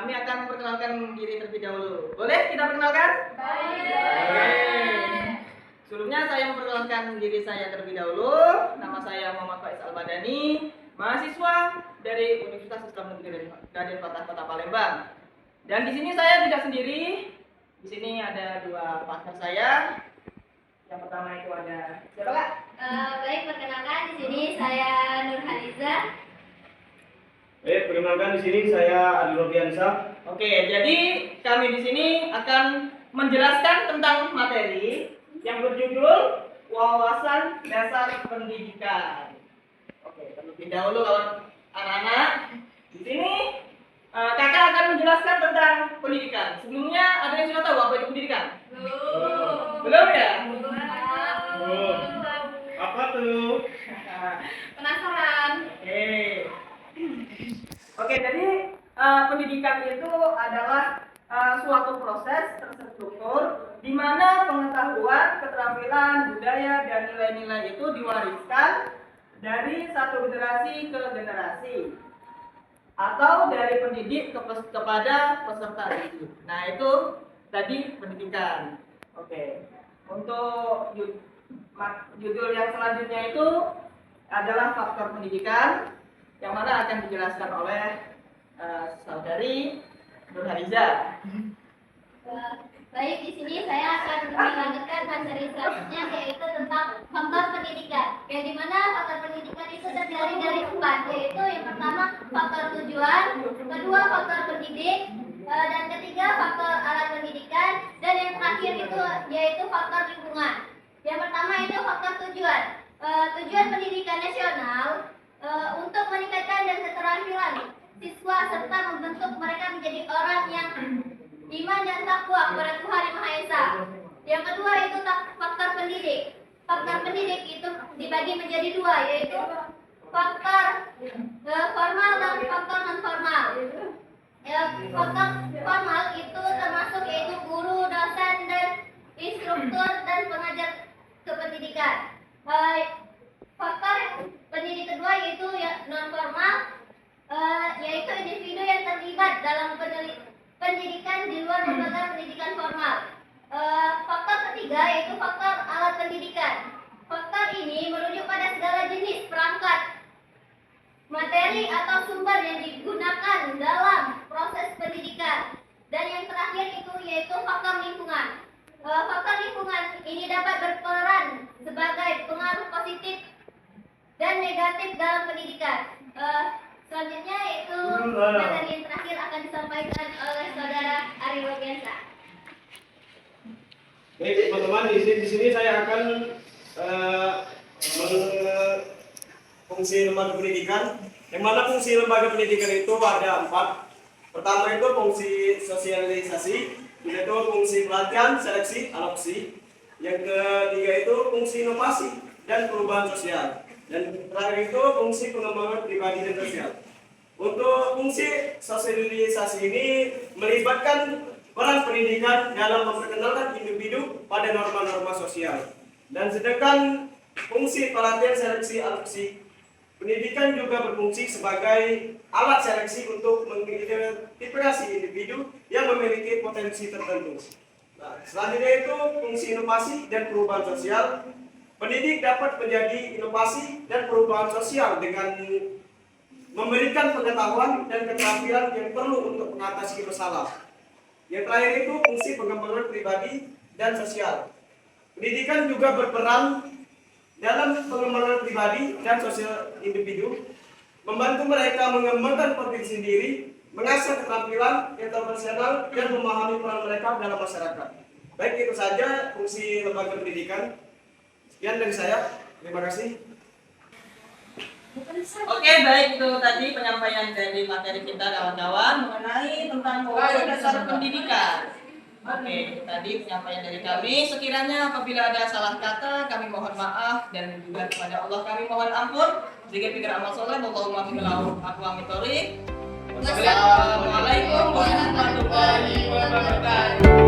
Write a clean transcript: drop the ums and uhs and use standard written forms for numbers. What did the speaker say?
kami akan memperkenalkan diri terlebih dahulu. Boleh kita perkenalkan? Baik. Sebelumnya saya memperkenalkan diri saya terlebih dahulu. Nama saya Muhammad Faiz Al-Madani, mahasiswa dari Universitas Islam Negeri Raden Fatah Kota Palembang. Dan di sini saya tidak sendiri. Di sini ada dua partner saya. Yang pertama itu ada siapa, Kak? Baik, perkenalkan di sini saya Nurhaliza. Baik, perkenalkan di sini saya Adi Robiansyah. Oke, jadi kami di sini akan menjelaskan tentang materi yang berjudul Wawasan Dasar Pendidikan. Oke, terlebih dahulu kalau anak-anak di sini kakak akan menjelaskan tentang pendidikan. Sebelumnya ada yang sudah tahu apa itu pendidikan? Belum ya? Apa tuh? Penasaran? Oke, jadi pendidikan itu adalah suatu proses terstruktur di mana pengetahuan, keterampilan, budaya, dan nilai-nilai itu diwariskan dari satu generasi ke generasi atau dari pendidik kepada peserta didik. Nah, itu tadi pendidikan. Oke. Untuk judul yang selanjutnya itu adalah faktor pendidikan yang mana akan dijelaskan oleh saudari Nurhaliza. Baik, di sini saya akan melanjutkan materi selanjutnya, yaitu tentang faktor pendidikan. Yang dimana faktor pendidikan itu terdiri dari 4, yaitu yang pertama faktor tujuan, kedua faktor pendidik, dan ketiga faktor alat pendidikan, dan yang terakhir itu yaitu faktor lingkungan. Yang pertama itu faktor tujuan. Tujuan pendidikan nasional untuk meningkatkan dan keterampilan siswa serta membentuk mereka menjadi orang yang iman dan takwa kepada Tuhan Yang Maha Esa. Yang kedua itu faktor pendidik. Faktor pendidik itu dibagi menjadi 2, yaitu faktor formal dan faktor non formal. Faktor formal itu termasuk yaitu guru, dosen, dan instruktur dan pengajar kependidikan. Faktor pendidik kedua yaitu non formal, yaitu individu yang terlibat dalam pendidikan di luar lembaga pendidikan formal. Faktor ketiga yaitu faktor alat pendidikan. Faktor ini merujuk pada segala jenis perangkat, materi atau sumber yang digunakan dalam proses pendidikan. Dan yang terakhir itu yaitu faktor lingkungan. Faktor lingkungan ini dapat berperan sebagai pengaruh positif dan negatif dalam pendidikan. Selanjutnya yaitu materi yang terakhir akan disampaikan oleh saudara Ari Robiansyah. Baik, teman-teman, di sini saya akan fungsi lembaga pendidikan. Yang mana fungsi lembaga pendidikan itu ada 4. Pertama itu fungsi sosialisasi, yaitu fungsi pelatihan, seleksi, adopsi. Yang ketiga itu fungsi inovasi dan perubahan sosial. Dan terakhir itu fungsi pengembangan pribadi dan sosial. Untuk fungsi sosialisasi ini melibatkan peran pendidikan dalam memperkenalkan individu pada norma-norma sosial. Dan sedangkan fungsi pelatihan, seleksi, adopsi, pendidikan juga berfungsi sebagai alat seleksi untuk mengidentifikasi individu yang memiliki potensi tertentu. Nah, selanjutnya itu fungsi inovasi dan perubahan sosial. Pendidik dapat menjadi inovasi dan perubahan sosial dengan memberikan pengetahuan dan keterampilan yang perlu untuk mengatasi masalah. Yang terakhir itu fungsi pengembangan pribadi dan sosial. Pendidikan juga berperan dalam pengembangan pribadi dan sosial individu, membantu mereka mengembangkan potensi diri, mengasah keterampilan interpersonal, dan memahami peran mereka dalam masyarakat. Baik, itu saja fungsi lembaga pendidikan. Sekian dari saya, terima kasih. Oke, baik, itu tadi penyampaian dari materi kita kawan-kawan mengenai tentang wawasan dasar pendidikan. Oke, itu tadi penyampaian dari kami. Sekiranya apabila ada salah kata, kami mohon maaf, dan juga kepada Allah kami mohon ampun. Zikir pikir amal soleh, Allahumma fi'lau aqwa mitorik. Wassalamualaikum warahmatullahi wabarakatuh.